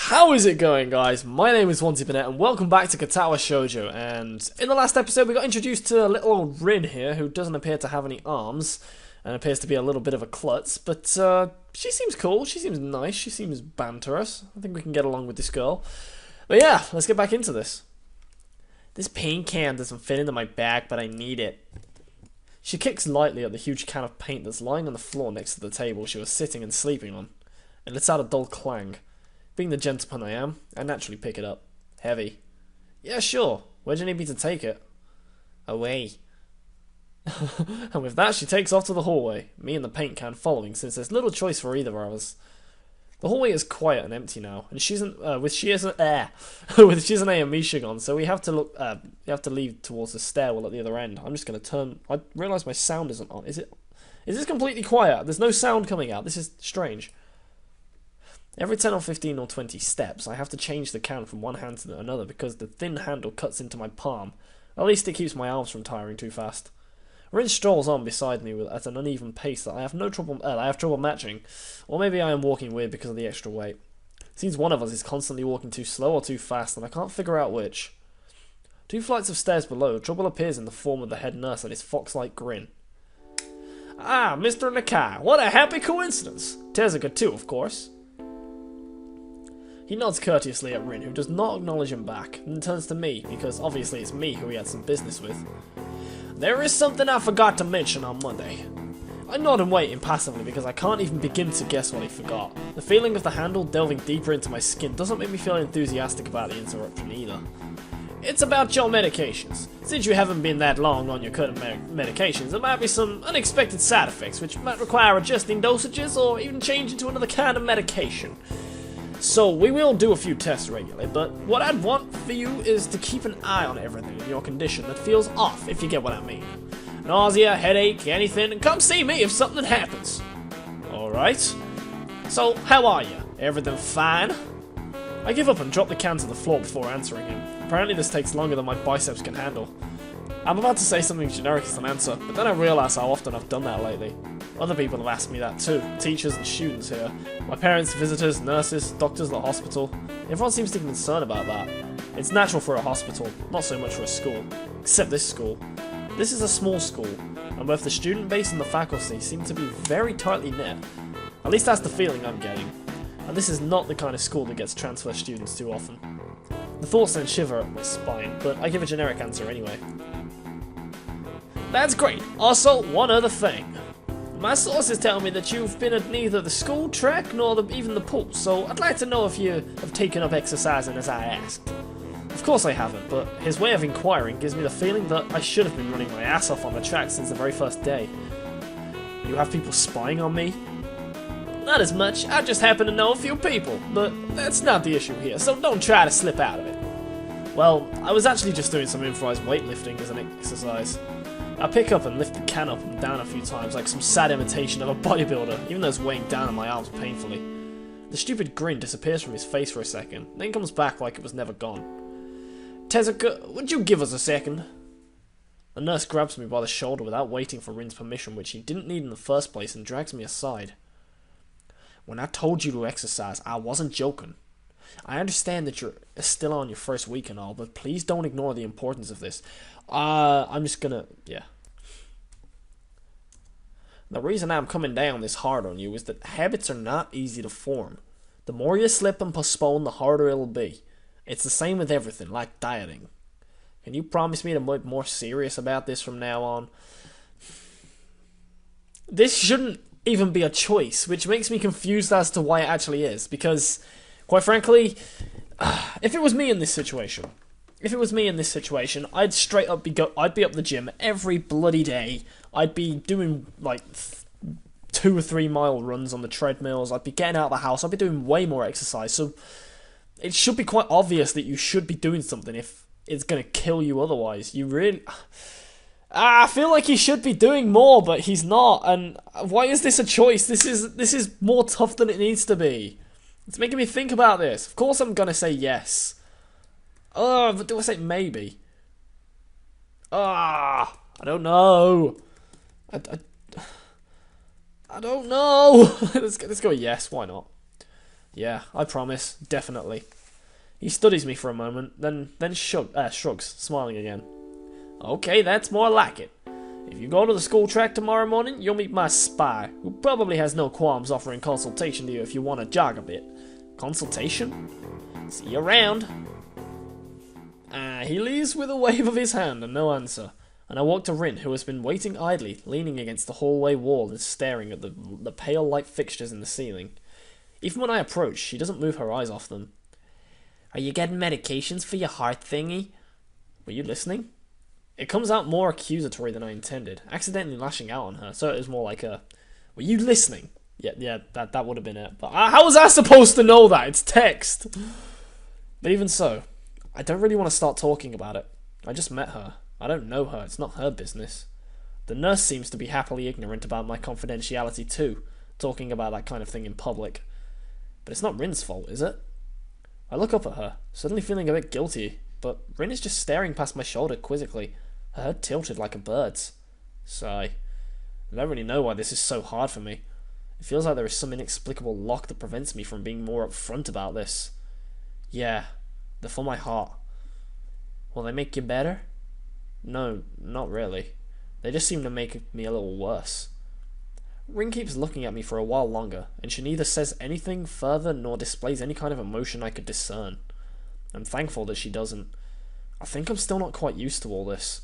How is it going, guys? My name is Wanty Burnett and welcome back to Katawa Shojou. And in the last episode we got introduced to a little old Rin here who doesn't appear to have any arms and appears to be a little bit of a klutz, but she seems cool, she seems nice, she seems banterous. I think we can get along with this girl. But yeah, let's get back into this. This paint can doesn't fit into my bag, but I need it. She kicks lightly at the huge can of paint that's lying on the floor next to the table she was sitting and sleeping on, and lets out a dull clang. Being the gentleman I am, I naturally pick it up. Heavy. Yeah, sure. Where'd you need me to take it? Away. And with that, she takes off to the hallway, me and the paint can following, since there's little choice for either of us. The hallway is quiet and empty now, and she's an AMI gone, so we have to leave towards the stairwell at the other end. I'm just gonna turn. I realise my sound isn't on. Is this completely quiet? There's no sound coming out. This is strange. Every 10 or 15 or 20 steps, I have to change the can from one hand to another because the thin handle cuts into my palm. At least it keeps my arms from tiring too fast. Rin strolls on beside me at an uneven pace that I have trouble matching, or maybe I am walking weird because of the extra weight. It seems one of us is constantly walking too slow or too fast, and I can't figure out which. 2 flights of stairs below, trouble appears in the form of the head nurse and his fox-like grin. Ah, Mr. Nakai, what a happy coincidence! Tezuka too, of course. He nods courteously at Rin, who does not acknowledge him back, and turns to me, because obviously it's me who he had some business with. There is something I forgot to mention on Monday. I nod and wait impassively because I can't even begin to guess what he forgot. The feeling of the handle delving deeper into my skin doesn't make me feel enthusiastic about the interruption either. It's about your medications. Since you haven't been that long on your current medications, there might be some unexpected side effects which might require adjusting dosages or even changing to another kind of medication. So, we will do a few tests regularly, but what I'd want for you is to keep an eye on everything in your condition that feels off, if you get what I mean. Nausea, headache, anything, and come see me if something happens. Alright? So, how are you? Everything fine? I give up and drop the can to the floor before answering him. Apparently this takes longer than my biceps can handle. I'm about to say something generic as an answer, but then I realise how often I've done that lately. Other people have asked me that too, teachers and students here. My parents, visitors, nurses, doctors at the hospital. Everyone seems to be concerned about that. It's natural for a hospital, not so much for a school. Except this school. This is a small school, and both the student base and the faculty seem to be very tightly knit. At least that's the feeling I'm getting. And this is not the kind of school that gets transfer students too often. The thought sends shiver up my spine, but I give a generic answer anyway. That's great. Also, one other thing. My sources tell me that you've been at neither the school track nor even the pool, so I'd like to know if you have taken up exercising as I asked. Of course I haven't, but his way of inquiring gives me the feeling that I should have been running my ass off on the track since the very first day. You have people spying on me? Not as much, I just happen to know a few people, but that's not the issue here, so don't try to slip out of it. Well, I was actually just doing some improvised weightlifting as an exercise. I pick up and lift the can up and down a few times like some sad imitation of a bodybuilder, even though it's weighing down on my arms painfully. The stupid grin disappears from his face for a second, then comes back like it was never gone. Tezuka, would you give us a second? The nurse grabs me by the shoulder without waiting for Rin's permission, which he didn't need in the first place, and drags me aside. When I told you to exercise, I wasn't joking. I understand that you're still on your first week and all, but please don't ignore the importance of this. I'm just gonna, yeah. The reason I'm coming down this hard on you is that habits are not easy to form. The more you slip and postpone, the harder it'll be. It's the same with everything, like dieting. Can you promise me to be more serious about this from now on? This shouldn't even be a choice, which makes me confused as to why it actually is, because, quite frankly, if it was me in this situation, I'd straight up I'd be up the gym every bloody day. I'd be doing like 2 or 3 mile runs on the treadmills. I'd be getting out of the house. I'd be doing way more exercise. So it should be quite obvious that you should be doing something if it's gonna kill you otherwise. You really, I feel like he should be doing more, but he's not. And why is this a choice? This is more tough than it needs to be. It's making me think about this. Of course I'm gonna say yes. Oh, but do I say maybe? I don't know. I don't know. Let's go yes, why not? Yeah, I promise. Definitely. He studies me for a moment, then shrugs, smiling again. Okay, that's more like it. If you go to the school track tomorrow morning, you'll meet my spy, who probably has no qualms offering consultation to you if you want to jog a bit. Consultation? See you around. He leaves with a wave of his hand and no answer, and I walk to Rin, who has been waiting idly, leaning against the hallway wall and staring at the pale light fixtures in the ceiling. Even when I approach, she doesn't move her eyes off them. Are you getting medications for your heart thingy? Were you listening? It comes out more accusatory than I intended, accidentally lashing out on her, so it was more like a, were you listening? Yeah, that would have been it. But how was I supposed to know that? It's text. But even so, I don't really want to start talking about it. I just met her. I don't know her. It's not her business. The nurse seems to be happily ignorant about my confidentiality too, talking about that kind of thing in public. But it's not Rin's fault, is it? I look up at her, suddenly feeling a bit guilty, but Rin is just staring past my shoulder quizzically, her head tilted like a bird's. Sigh. I don't really know why this is so hard for me. It feels like there is some inexplicable lock that prevents me from being more upfront about this. Yeah, they're for my heart. Will they make you better? No, not really. They just seem to make me a little worse. Rin keeps looking at me for a while longer, and she neither says anything further nor displays any kind of emotion I could discern. I'm thankful that she doesn't. I think I'm still not quite used to all this.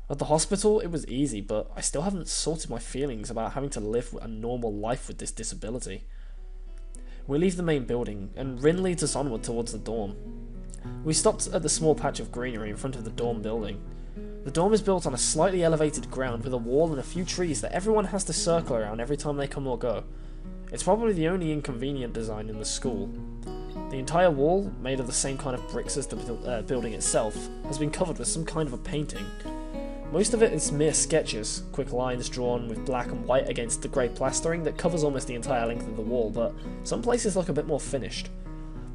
At the hospital, it was easy, but I still haven't sorted my feelings about having to live a normal life with this disability. We leave the main building, and Rin leads us onward towards the dorm. We stopped at the small patch of greenery in front of the dorm building. The dorm is built on a slightly elevated ground with a wall and a few trees that everyone has to circle around every time they come or go. It's probably the only inconvenient design in the school. The entire wall, made of the same kind of bricks as the building itself, has been covered with some kind of a painting. Most of it is mere sketches, quick lines drawn with black and white against the grey plastering that covers almost the entire length of the wall, but some places look a bit more finished.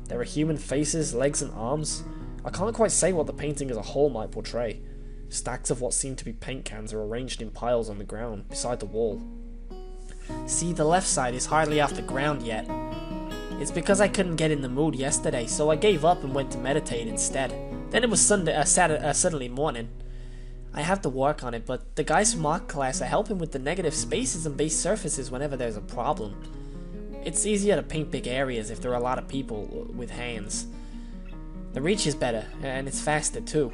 There are human faces, legs and arms. I can't quite say what the painting as a whole might portray. Stacks of what seem to be paint cans are arranged in piles on the ground, beside the wall. See, the left side is hardly off the ground yet. It's because I couldn't get in the mood yesterday, so I gave up and went to meditate instead. Then it was Saturday morning. I have to work on it, but the guys from art class are helping with the negative spaces and base surfaces whenever there's a problem. It's easier to paint big areas if there are a lot of people with hands. The reach is better, and it's faster too.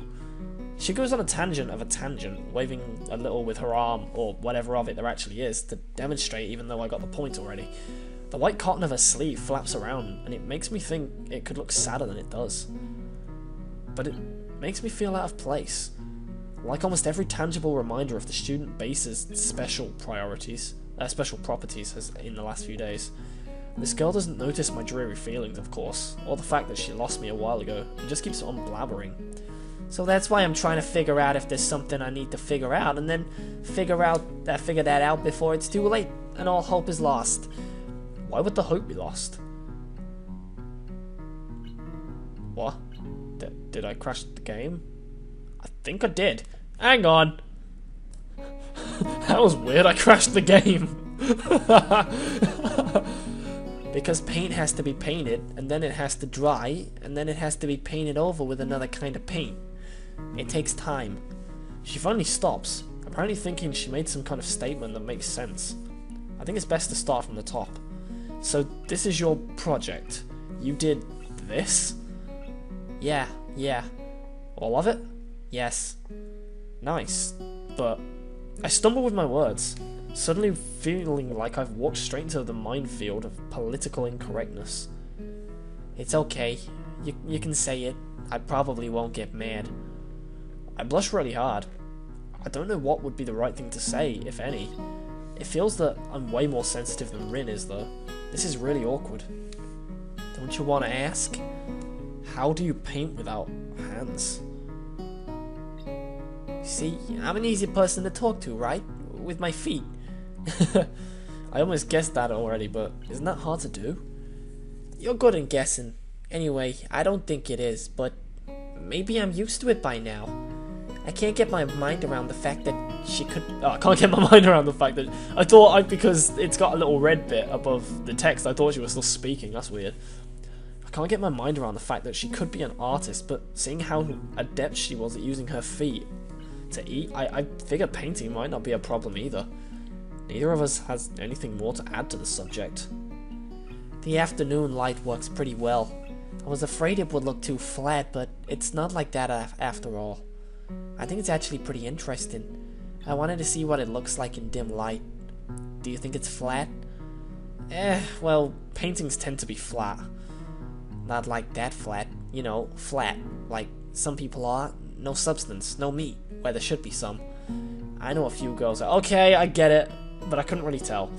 She goes on a tangent of a tangent, waving a little with her arm, or whatever of it there actually is, to demonstrate even though I got the point already. The white cotton of her sleeve flaps around, and it makes me think it could look sadder than it does. But it makes me feel out of place. Like almost every tangible reminder of the student base's special properties has in the last few days. This girl doesn't notice my dreary feelings, of course, or the fact that she lost me a while ago, and just keeps on blabbering. So that's why I'm trying to figure out if there's something I need to figure out, and then figure that out before it's too late, and all hope is lost. Why would the hope be lost? What? Did I crash the game? I think I did. Hang on. That was weird, I crashed the game. Because paint has to be painted, and then it has to dry, and then it has to be painted over with another kind of paint. It takes time. She finally stops, apparently thinking she made some kind of statement that makes sense. I think it's best to start from the top. So this is your project. You did this? Yeah. All of it? Yes. Nice. But I stumble with my words, suddenly feeling like I've walked straight into the minefield of political incorrectness. It's okay. You can say it. I probably won't get mad. I blush really hard. I don't know what would be the right thing to say, if any. It feels that I'm way more sensitive than Rin is, though. This is really awkward. Don't you want to ask? How do you paint without hands? See, I'm an easy person to talk to, right? With my feet. I almost guessed that already, but isn't that hard to do? You're good at guessing. Anyway, I don't think it is, but maybe I'm used to it by now. I can't get my mind around the fact that she could... Oh, I can't get my mind around the fact that... I thought, because it's got a little red bit above the text, I thought she was still speaking. That's weird. I can't get my mind around the fact that she could be an artist, but seeing how adept she was at using her feet to eat, I figured painting might not be a problem either. Neither of us has anything more to add to the subject. The afternoon light works pretty well. I was afraid it would look too flat, but it's not like that after all. I think it's actually pretty interesting. I wanted to see what it looks like in dim light. Do you think it's flat? Well, paintings tend to be flat. Not like that flat. You know, flat. Like some people are. No substance, no meat, where there should be some. I know a few girls that, okay, I get it, but I couldn't really tell.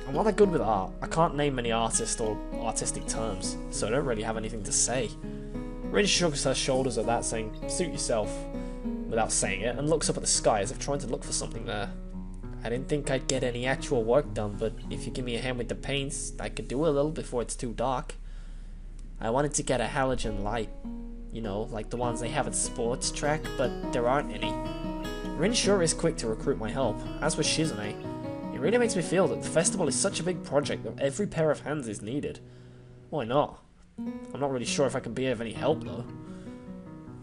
I'm not that good with art. I can't name many artists or artistic terms, so I don't really have anything to say. Rin shrugs her shoulders at that, saying, suit yourself, without saying it, and looks up at the sky as if trying to look for something there. I didn't think I'd get any actual work done, but if you give me a hand with the paints, I could do a little before it's too dark. I wanted to get a halogen light, you know, like the ones they have at sports track, but there aren't any. Rin sure is quick to recruit my help, as was Shizune. It really makes me feel that the festival is such a big project that every pair of hands is needed. Why not? I'm not really sure if I can be of any help though.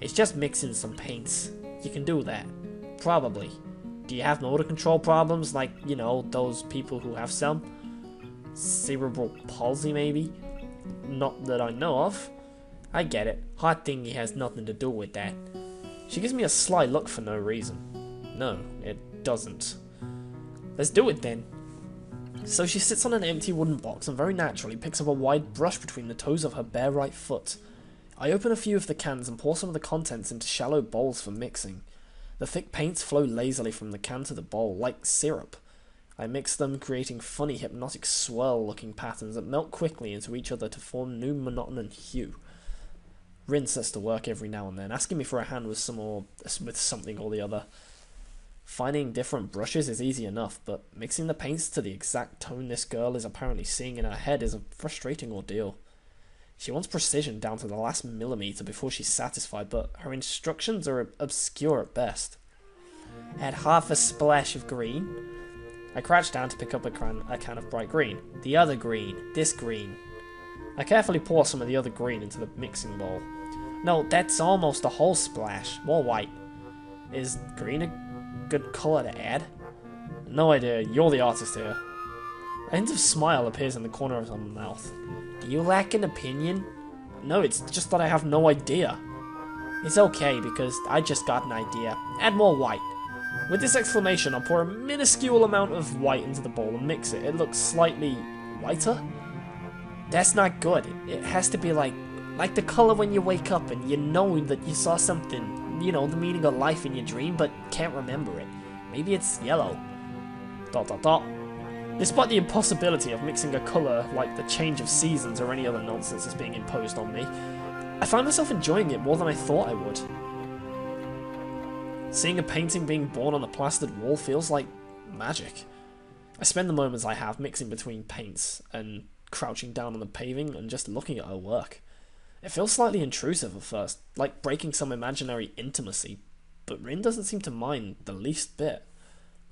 It's just mixing some paints. You can do that. Probably. Do you have motor control problems like, you know, those people who have some? Cerebral palsy maybe? Not that I know of. I get it. Hot thingy has nothing to do with that. She gives me a sly look for no reason. No, it doesn't. Let's do it then. So she sits on an empty wooden box and very naturally picks up a wide brush between the toes of her bare right foot. I open a few of the cans and pour some of the contents into shallow bowls for mixing. The thick paints flow lazily from the can to the bowl, like syrup. I mix them, creating funny hypnotic swirl-looking patterns that melt quickly into each other to form new monotonous hue. Rin sets to work every now and then, asking me for a hand with something or the other. Finding different brushes is easy enough, but mixing the paints to the exact tone this girl is apparently seeing in her head is a frustrating ordeal. She wants precision down to the last millimeter before she's satisfied, but her instructions are obscure at best. Add half a splash of green. I crouch down to pick up a can of bright green. The other green. This green. I carefully pour some of the other green into the mixing bowl. No, that's almost a whole splash. More white. Is green a good colour to add? No idea. You're the artist here. A hint of smile appears in the corner of her mouth. Do you lack an opinion? No, it's just that I have no idea. It's okay, because I just got an idea. Add more white. With this exclamation, I'll pour a minuscule amount of white into the bowl and mix it. It looks slightly whiter. That's not good. It has to be like the color when you wake up and you know that you saw something, you know, the meaning of life in your dream, but can't remember it. Maybe it's yellow. ... Despite the impossibility of mixing a colour like the change of seasons or any other nonsense that's being imposed on me, I find myself enjoying it more than I thought I would. Seeing a painting being born on a plastered wall feels like magic. I spend the moments I have mixing between paints and crouching down on the paving and just looking at her work. It feels slightly intrusive at first, like breaking some imaginary intimacy, but Rin doesn't seem to mind the least bit.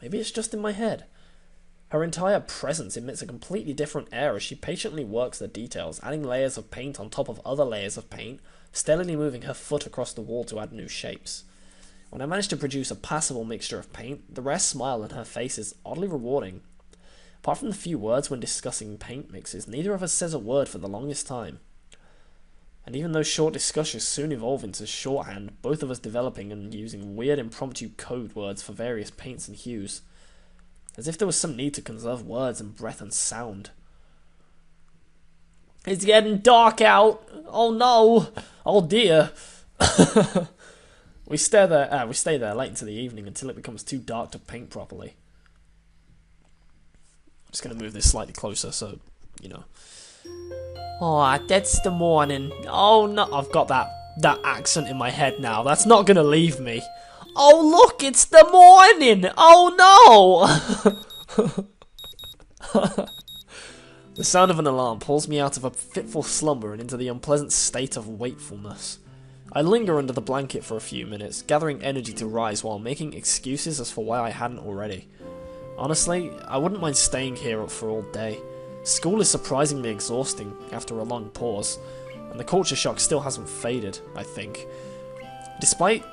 Maybe it's just in my head. Her entire presence emits a completely different air as she patiently works the details, adding layers of paint on top of other layers of paint, steadily moving her foot across the wall to add new shapes. When I manage to produce a passable mixture of paint, the rare smile on her face is oddly rewarding. Apart from the few words when discussing paint mixes, neither of us says a word for the longest time. And even though short discussions soon evolve into shorthand, both of us developing and using weird impromptu code words for various paints and hues. As if there was some need to conserve words and breath and sound. It's getting dark out! Oh no! Oh dear! We stay there late into the evening until it becomes too dark to paint properly. I'm just going to move this slightly closer so, you know. Oh, that's the morning. Oh no, I've got that accent in my head now. That's not going to leave me. Oh look, it's the morning! Oh no! The sound of an alarm pulls me out of a fitful slumber and into the unpleasant state of wakefulness. I linger under the blanket for a few minutes, gathering energy to rise while making excuses as for why I hadn't already. Honestly, I wouldn't mind staying here for all day. School is surprisingly exhausting after a long pause, and the culture shock still hasn't faded, I think. Despite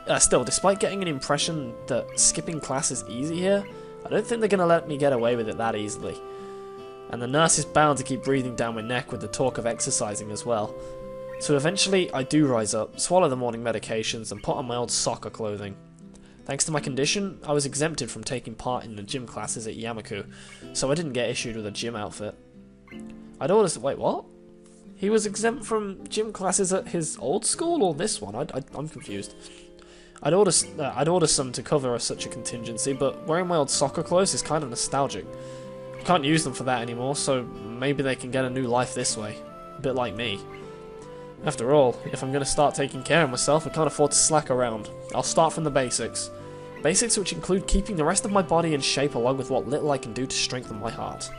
getting an impression that skipping class is easy here, I don't think they're going to let me get away with it that easily. And the nurse is bound to keep breathing down my neck with the talk of exercising as well. So eventually, I do rise up, swallow the morning medications, and put on my old soccer clothing. Thanks to my condition, I was exempted from taking part in the gym classes at Yamaku, so I didn't get issued with a gym outfit. Wait, what? He was exempt from gym classes at his old school, or this one? I'm confused. I'd order some to cover such a contingency, but wearing my old soccer clothes is kind of nostalgic. I can't use them for that anymore, so maybe they can get a new life this way. A bit like me. After all, if I'm going to start taking care of myself, I can't afford to slack around. I'll start from the basics. Basics which include keeping the rest of my body in shape along with what little I can do to strengthen my heart.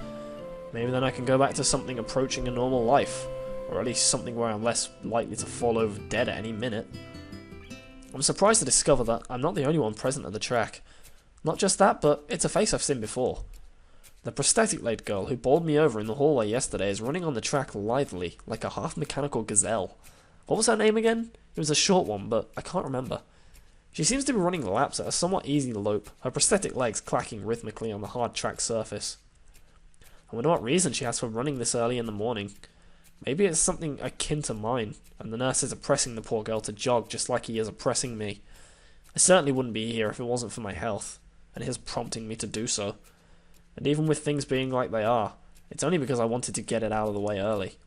Maybe then I can go back to something approaching a normal life. Or at least something where I'm less likely to fall over dead at any minute. I'm surprised to discover that I'm not the only one present at the track. Not just that, but it's a face I've seen before. The prosthetic-legged girl who bowled me over in the hallway yesterday is running on the track lithely, like a half-mechanical gazelle. What was her name again? It was a short one, but I can't remember. She seems to be running laps at a somewhat easy lope, her prosthetic legs clacking rhythmically on the hard track surface. I wonder what reason she has for running this early in the morning. Maybe it's something akin to mine, and the nurse is oppressing the poor girl to jog just like he is oppressing me. I certainly wouldn't be here if it wasn't for my health, and his prompting me to do so. And even with things being like they are, it's only because I wanted to get it out of the way early.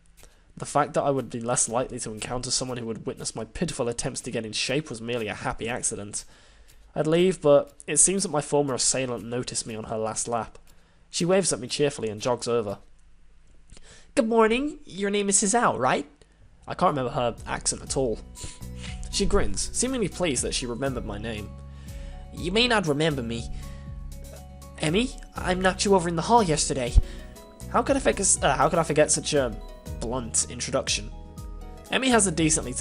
The fact that I would be less likely to encounter someone who would witness my pitiful attempts to get in shape was merely a happy accident. I'd leave, but it seems that my former assailant noticed me on her last lap. She waves at me cheerfully and jogs over. "Good morning, your name is Shojou, right?" I can't remember her accent at all. She grins, seemingly pleased that she remembered my name. "You may not remember me. Emmy, I knocked you over in the hall yesterday. How could I forget such a blunt introduction?" Emmy has the decency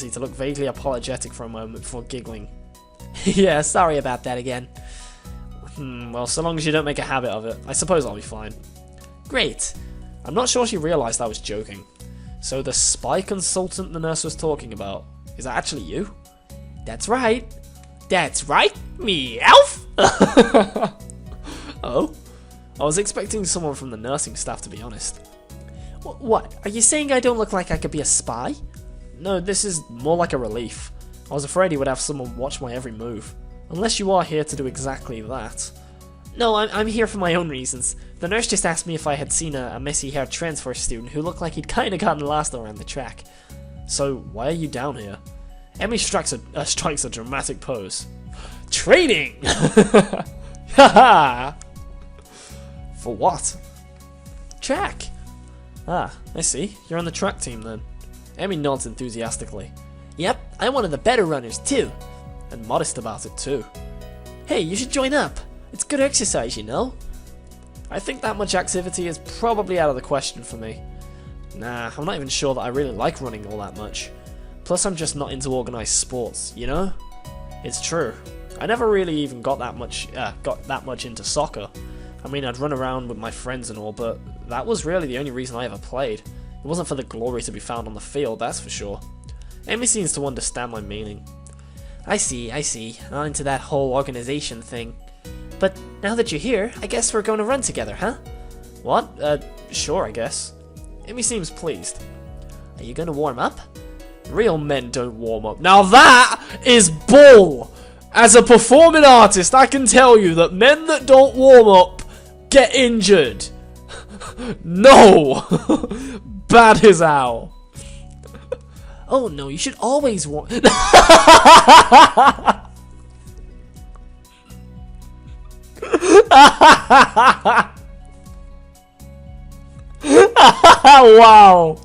to look vaguely apologetic for a moment before giggling. "Yeah, sorry about that again." Well, so long as you don't make a habit of it, I suppose I'll be fine. "Great." I'm not sure she realised I was joking. So the spy consultant the nurse was talking about, is that actually you? "That's right." "That's right, me elf." Oh? I was expecting someone from the nursing staff, to be honest. What? Are you saying I don't look like I could be a spy?" "No, this is more like a relief. I was afraid he would have someone watch my every move. Unless you are here to do exactly that." "No, I'm here for my own reasons. The nurse just asked me if I had seen a messy-haired transfer student who looked like he'd kinda gotten lost around the track." "So, why are you down here?" Emmy strikes a dramatic pose. "Training!" Haha! For what? "Track." "Ah, I see. You're on the track team then." Emmy nods enthusiastically. "Yep, I'm one of the better runners too." And modest about it too. "Hey, you should join up. It's good exercise, you know." I think that much activity is probably out of the question for me. Nah, I'm not even sure that I really like running all that much. Plus I'm just not into organised sports, you know? It's true. I never really even got that much into soccer. I mean, I'd run around with my friends and all, but that was really the only reason I ever played. It wasn't for the glory to be found on the field, that's for sure. Amy seems to understand my meaning. I see. Not into that whole organisation thing. But now that you're here, I guess we're going to run together, huh?" "What? Sure, I guess." Amy seems pleased. "Are you going to warm up?" "Real men don't warm up." Now that is bull! As a performing artist, I can tell you that men that don't warm up get injured. No! Bad as how. "Oh no, you should always warm..." Wow.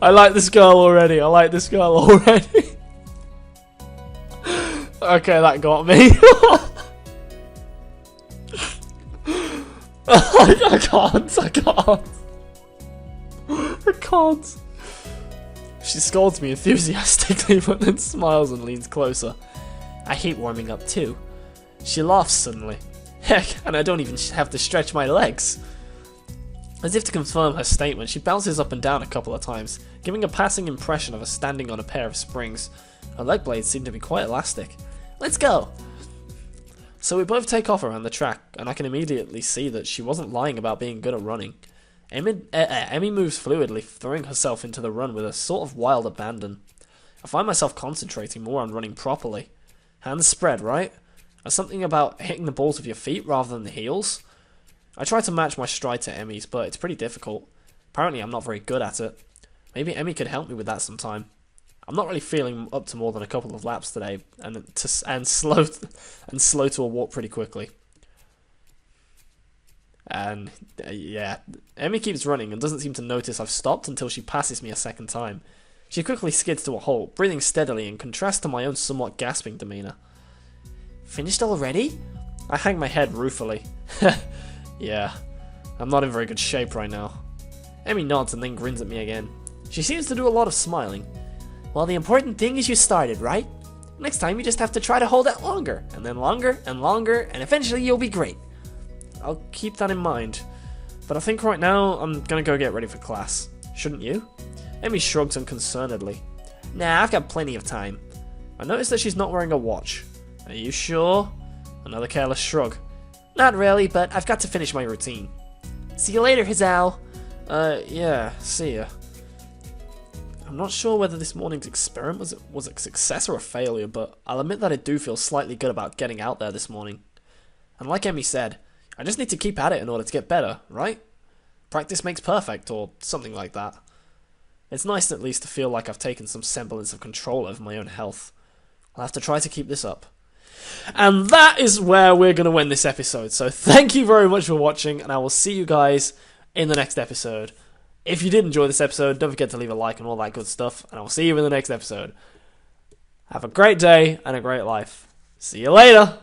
I like this girl already. Okay, that got me. I can't. She scolds me enthusiastically, but then smiles and leans closer. I hate warming up too. She laughs suddenly. Heck, and I don't even have to stretch my legs. As if to confirm her statement, she bounces up and down a couple of times, giving a passing impression of her standing on a pair of springs. Her leg blades seem to be quite elastic. Let's go! So we both take off around the track, and I can immediately see that she wasn't lying about being good at running. Emmy moves fluidly, throwing herself into the run with a sort of wild abandon. I find myself concentrating more on running properly. Hands spread, right? There's something about hitting the balls with your feet rather than the heels. I try to match my stride to Emmy's, but it's pretty difficult. Apparently I'm not very good at it. Maybe Emmy could help me with that sometime. I'm not really feeling up to more than a couple of laps today, and slow to a walk pretty quickly. And yeah, Emmy keeps running and doesn't seem to notice I've stopped until she passes me a second time. She quickly skids to a halt, breathing steadily in contrast to my own somewhat gasping demeanour. Finished already? I hang my head ruefully. Yeah, I'm not in very good shape right now. Emmy nods and then grins at me again. She seems to do a lot of smiling. Well, the important thing is you started, right? Next time you just have to try to hold it longer, and then longer, and eventually you'll be great. I'll keep that in mind. But I think right now I'm gonna go get ready for class. Shouldn't you? Emmy shrugs unconcernedly. Nah, I've got plenty of time. I notice that she's not wearing a watch. Are you sure? Another careless shrug. Not really, but I've got to finish my routine. See you later, Hizal. Yeah, see ya. I'm not sure whether this morning's experiment was a success or a failure, but I'll admit that I do feel slightly good about getting out there this morning. And like Emmy said, I just need to keep at it in order to get better, right? Practice makes perfect, or something like that. It's nice at least to feel like I've taken some semblance of control over my own health. I'll have to try to keep this up. And that is where we're going to end this episode. So thank you very much for watching, and I will see you guys in the next episode. If you did enjoy this episode, don't forget to leave a like and all that good stuff, and I'll see you in the next episode. Have a great day and a great life. See you later!